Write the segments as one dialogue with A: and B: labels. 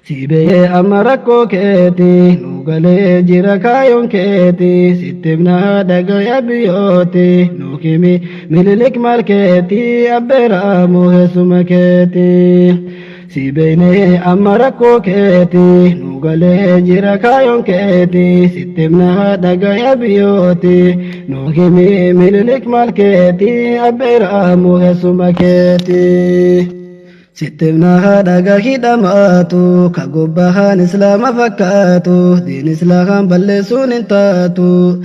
A: Sibee amma rakkoo keeti nu galee jira kaayoon keeti sittimna dhagaya biyyooti nu kimi mililik maal keeti abbeera muuhessuma keeti. Sibeene amma rakkoo keeti nu galee jira kaayoon keeti sittimna dhagaya biyyooti nu kimi mililik maal keeti abbeera muuhessuma keeti. Sittimna dhagaa hidhamaatu ka gobbahaan islaama fakkaatu diin islaamaan balleessuun hin taatu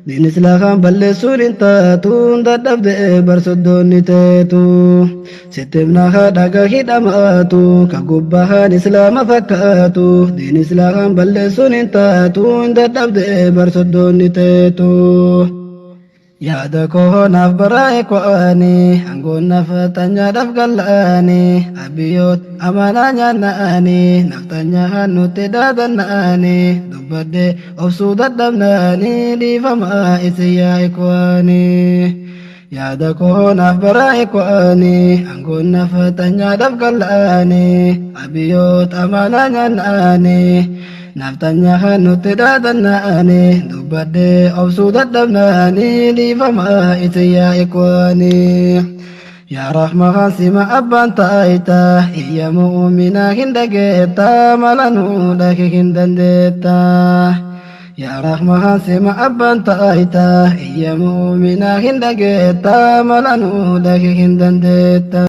A: diin islaamaan balleessuun hin taatu dadhabdee barsoddoonni teetu. Sittimna dhagaa hidhamaatu ka gobbahaan islaama fakkaatu diin islaamaan balleessuun hin taatu dadhabdee barsoddoonni teetu. Yaada koo naaf baraa'e ko'ani hangoon naaf tanyaadhaaf gal'ani abiyyoot amanaa nyaanna'ani naaf tanyaan nutti daadanna'ani dubbadde obsuu dadhabna'ani dhiifamaa isin yaa'e ko'ani. Yaada koo naaf baraa'e ko'ani hangoon naaf tanyaadhaaf gal'ani abiyyoot amanaa nyaanna'ani naftanya nutti daadanna'ani dubbadde obsuu dadhabna'ani dhiifamaa isin yaa ikwaani. Yaa rahmaan sima abbaan taayita iyya mu'minaa hin dhageetta mala nuu dhage hin dandeetta. Yaa rahmaan sima abbaan taayita iyya mu'minaa hin dhageetta mala nuu dhage hin dandeetta.